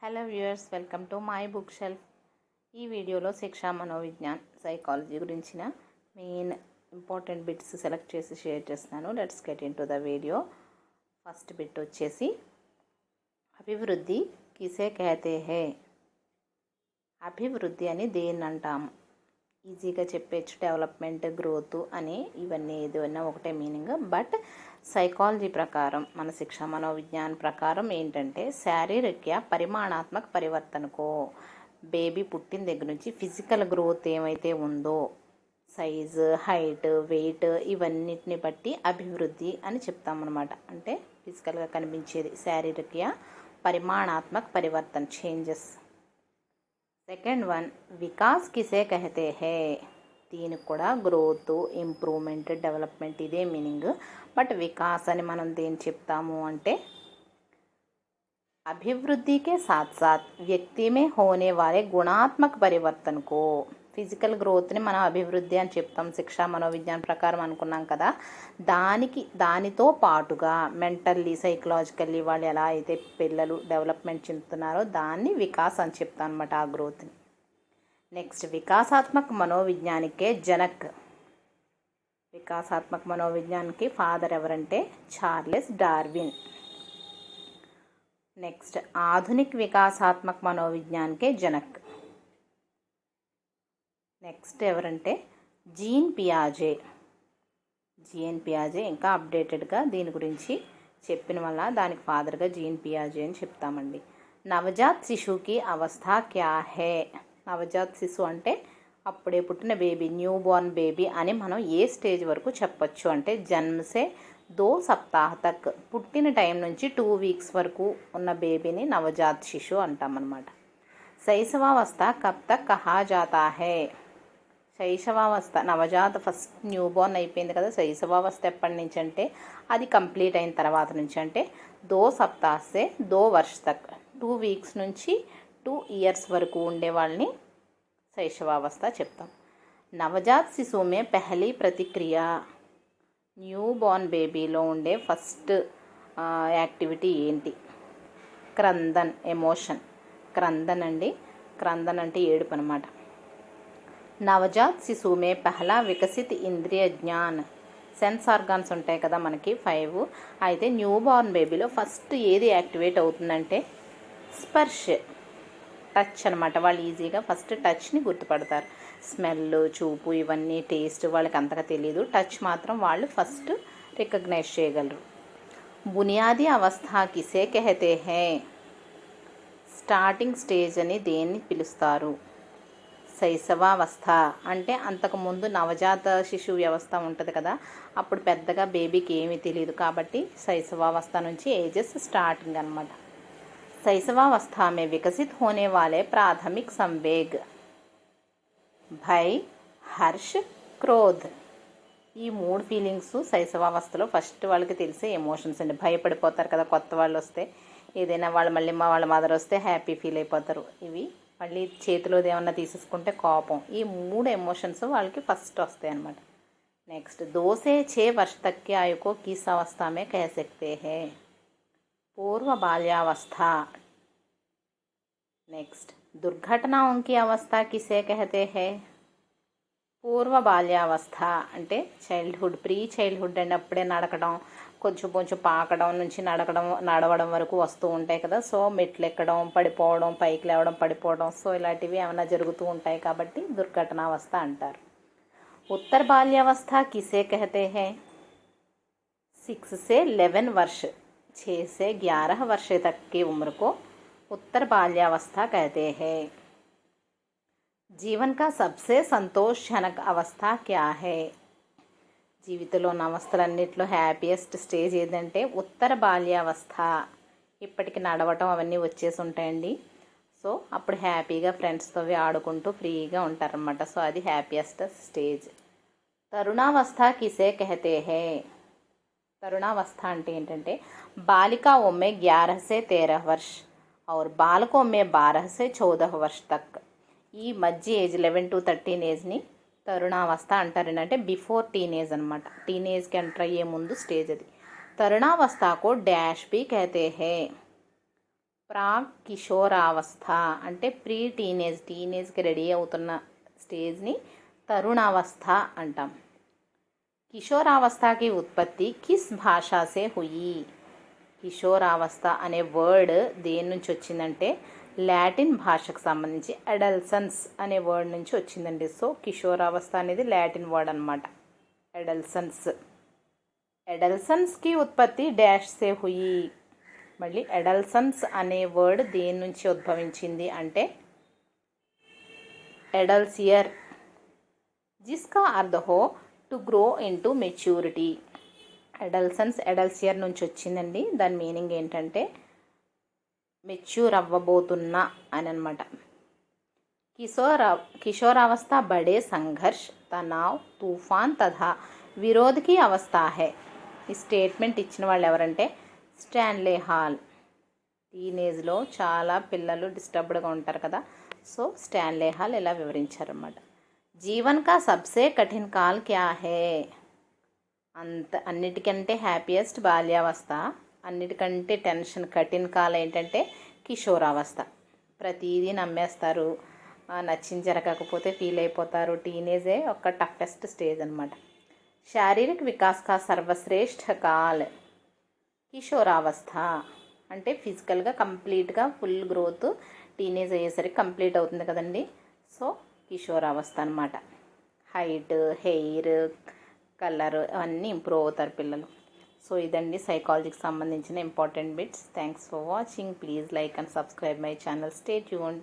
Hello viewers, welcome to my book shelf. ఈ వీడియోలో శిక్షా మనోవిజ్ఞాన్ సైకాలజీ గురించిన మెయిన్ ఇంపార్టెంట్ బిట్స్ సెలెక్ట్ చేసి షేర్ చేస్తున్నాను. Let's get in to the video. First bit వచ్చేసి అభివృద్ధి కిసే కహతే హై. అభివృద్ధి అని దేన్ని అంటాం? ఈజీగా చెప్పచ్చు, డెవలప్మెంట్, గ్రోత్ అని ఇవన్నీ ఏదైనా ఒకటే మీనింగ్. బట్ సైకాలజీ ప్రకారం, మన శిక్షా మనోవిజ్ఞాన్ ప్రకారం ఏంటంటే శారీరక పరిమాణాత్మక పరివర్తనకో, బేబీ పుట్టిన దగ్గర నుంచి ఫిజికల్ గ్రోత్ ఏమైతే ఉందో, సైజు, హైట్, వెయిట్, ఇవన్నిటిని బట్టి అభివృద్ధి అని చెప్తామన్నమాట. అంటే ఫిజికల్గా కనిపించేది శారీరక పరిమాణాత్మక పరివర్తన, చేంజెస్. సెకండ్ వన్, వికాస్ కిసే కహతే హై. దీనికి కూడా గ్రోత్, ఇంప్రూవ్మెంట్, డెవలప్మెంట్ ఇదే మీనింగ్. బట్ వికాస్ అని మనం దేని చెప్తాము అంటే अभिवृद्धि के साथ साथ व्यक्ति में होने वाले गुणात्मक परिवर्तन को. ఫిజికల్ గ్రోత్ని మనం అభివృద్ధి అని చెప్తాం శిక్షా మనోవిజ్ఞాన ప్రకారం అనుకున్నాం కదా. దానితో పాటుగా మెంటల్లీ, సైకలాజికల్లీ వాళ్ళు ఎలా అయితే పిల్లలు డెవలప్మెంట్ చెందుతున్నారో దాన్ని వికాస్ అని చెప్తాం అనమాట, ఆ గ్రోత్ని. నెక్స్ట్, వికాసాత్మక మనోవిజ్ఞానికే జనక్. వికాసాత్మక మనోవిజ్ఞానికి ఫాదర్ ఎవరంటే చార్లెస్ డార్విన్. నెక్స్ట్, ఆధునిక్ వికాసాత్మక మనోవిజ్ఞానికే జనక్. నెక్స్ట్ ఎవరంటే జీన్ పియాజే. జీన్ పియాజే ఇంకా అప్డేటెడ్గా దీని గురించి చెప్పిన వల్ల దానికి ఫాదర్గా జీన్ పియాజే అని చెప్తామండి. నవజాత్ శిశుకి అవస్థ క్యా హే. నవజాత్ శిశు అంటే అప్పుడే పుట్టిన బేబీ, న్యూ బోర్న్ బేబీ అని మనం ఏ స్టేజ్ వరకు చెప్పచ్చు అంటే జన్మసే 2 సప్తాహ తక్, పుట్టిన టైం నుంచి 2 వీక్స్ వరకు ఉన్న బేబీని నవజాత్ శిశు అంటామన్నమాట. శైశవావస్థ కబ్ తక్ కహా జాతా హై. శైశవావస్థ, నవజాత ఫస్ట్ న్యూ బోర్న్ అయిపోయింది కదా, శైశవావస్థ ఎప్పటి నుంచి అంటే అది కంప్లీట్ అయిన తర్వాత నుంచి, అంటే 2 సప్తాహ సే 2 వర్ష తక్, 2 వీక్స్ నుంచి 2 ఇయర్స్ వరకు ఉండే వాళ్ళని శైశవావస్థ చెప్తాం. నవజాత్ శిశువుమే పెహలీ ప్రతిక్రియ. న్యూ బోర్న్ బేబీలో ఉండే ఫస్ట్ యాక్టివిటీ ఏంటి? క్రందన్, ఎమోషన్. క్రందన్ అండి, క్రందన్ అంటే ఏడుపు అనమాట. నవజాత్ శిశువుమే పహలా వికసిత్ ఇంద్రియ జ్ఞాన్. సెన్స్ ఆర్గాన్స్ ఉంటాయి కదా మనకి 5. అయితే న్యూ బోర్న్ బేబీలో ఫస్ట్ ఏది యాక్టివేట్ అవుతుందంటే స్పర్శ్, టచ్ అనమాట. వాళ్ళు ఈజీగా ఫస్ట్ టచ్ని గుర్తుపడతారు. స్మెల్, చూపు, ఇవన్నీ టేస్ట్ వాళ్ళకి అంతగా తెలియదు. టచ్ మాత్రం వాళ్ళు ఫస్ట్ రికగ్నైజ్ చేయగలరు. బునియాదీ అవస్థ కిసే కహతే హై. స్టార్టింగ్ స్టేజ్ అని దేన్ని పిలుస్తారు? శైశవావస్థ. అంటే అంతకుముందు నవజాత శిశు వ్యవస్థ ఉంటుంది కదా, అప్పుడు పెద్దగా బేబీకి ఏమీ తెలియదు కాబట్టి శైశవావస్థ నుంచి ఏజెస్ స్టార్టింగ్ అనమాట. శైశవాवस्था में विकसित होने वाले प्राथमिक संवेग భయ్, హర్ష్, క్రోధ్. ఈ 3 ఫీలింగ్స్ శైశవావస్థలో ఫస్ట్ వాళ్ళకి తెలిసే ఎమోషన్స్ అండి. భయపడిపోతారు కదా కొత్త వాళ్ళు వస్తే, ఏదైనా వాళ్ళ మదర్ వస్తే హ్యాపీ ఫీల్ అయిపోతారు. ఇవి మళ్ళీ చేతిలోది ఏమన్నా తీసేసుకుంటే కోపం. ఈ 3 ఎమోషన్స్ వాళ్ళకి ఫస్ట్ వస్తాయి అన్నమాట. నెక్స్ట్, 2 से 6 वर्ष तक की आयु को किस अवस्था में कह सकते हैं? पूर्व बाल्यावस्था. नेक्स्ट, दुर्घटनाओं की अवस्था किसे कहते हैं? పూర్వ బాల్యావస్థ అంటే చైల్డ్హుడ్, ప్రీ చైల్డ్హుడ్ అండి. అప్పుడే నడకడం, కొంచెం పాకడం నుంచి నడవడం వరకు వస్తూ ఉంటాయి కదా. సో మెట్లు ఎక్కడం, పడిపోవడం, పైకి లేవడం, పడిపోవడం, సో ఇలాంటివి ఏమైనా జరుగుతూ ఉంటాయి కాబట్టి దుర్ఘటనావస్థ అంటారు. ఉత్తర బాల్యావస్థ కిసే కహతే హై? 6 से 11 वर्ष, 6 से 11 वर्ष तक की उम्र को उत्तर बाल्यावस्था कहते हैं. जीवन का सबसे संतोषजनक अवस्था क्या है? జీవితంలో ఉన్న అవస్థలన్నింటిలో హ్యాపీయెస్ట్ స్టేజ్ ఏదంటే ఉత్తర బాల్యావస్థ. ఇప్పటికి నడవటం అవన్నీ వచ్చేసి ఉంటాయండి. సో అప్పుడు హ్యాపీగా ఫ్రెండ్స్తో ఆడుకుంటూ ఫ్రీగా ఉంటారనమాట. సో అది హ్యాపీయెస్ట్ స్టేజ్. తరుణావస్థ కిసే కహతే హై? तरुणावस्था అంటే ఏంటంటే बालिकाओं में 11 से 13 वर्ष और बालकों में 12 से 14 वर्ष तक. ఈ మధ్య ఏజ్ 11 to 13 ఏజ్ని తరుణావస్థ అంటారు. అంటే బిఫోర్ టీనేజ్ అనమాట. టీనేజ్కి ఎంటర్ అయ్యే ముందు స్టేజ్ అది. తరుణాवस्था को डैश भी कहते हैं. ప్రాక్ కిషోరావస్థ అంటే ప్రీ టీనేజ్కి రెడీ అవుతున్న స్టేజ్ని తరుణావస్థ అంటాం. కిషోరావస్థకి ఉత్పత్తి కిస్ భాషా సే హుయి. కిషోరావస్థ అనే వర్డ్ దేని నుంచి వచ్చిందంటే లాటిన్ భాషకు సంబంధించి అడల్సన్స్ అనే వర్డ్ నుంచి వచ్చిందండి. సో కిషోరావస్థ అనేది లాటిన్ వర్డ్ అనమాట. ఎడల్సన్స్కి ఉత్పత్తి డాష్ సే హుయి. మళ్ళీ ఎడల్సన్స్ అనే వర్డ్ దేని నుంచి ఉద్భవించింది అంటే ఎడల్సియర్, జిస్కా అర్ధ హో టు గ్రో ఇంటూ మెచ్యూరిటీ. ఎడల్సియర్ నుంచి వచ్చిందండి. దాని మీనింగ్ ఏంటంటే మెచ్యూర్ అవ్వబోతున్నా అని అనమాట. కిషోరావస్థ బడే సంఘర్ష్, తనావ్, తూఫాన్ తథా విరోధకి అవస్థ హై. ఈ స్టేట్మెంట్ ఇచ్చిన వాళ్ళు ఎవరంటే స్టాన్లే హాల్. టీనేజ్లో చాలా పిల్లలు డిస్టర్బ్డ్గా ఉంటారు కదా, సో స్టాన్లే హాల్ ఇలా వివరించారన్నమాట. జీవన్ కా సబ్సే కఠిన్ కాల్ క్యా హే. అన్నిటికంటే హ్యాపీయెస్ట్ బాల్యావస్థ, అన్నిటికంటే టెన్షన్ కఠిన్ కాల్ ఏంటంటే కిషోరావస్థ. ప్రతిదీ నమ్మేస్తారు, నచ్చింది జరగకపోతే ఫీల్ అయిపోతారు. టీనేజే ఒక టఫెస్ట్ స్టేజ్ అనమాట. శారీరక వికాస్ కా సర్వశ్రేష్ఠ కాల్ కిషోరావస్థ అంటే ఫిజికల్గా కంప్లీట్గా ఫుల్ గ్రోత్ టీనేజ్ అయ్యేసరికి కంప్లీట్ అవుతుంది కదండి. సో కిషోరావస్థ అనమాట. హైట్, హెయిర్, కలర్ అవన్నీ ఇంప్రూవ్ అవుతారు పిల్లలు. సో ఇదండి సైకాలజీకి సంబంధించిన important bits. Thanks for watching. Please like and subscribe my channel. Stay tuned.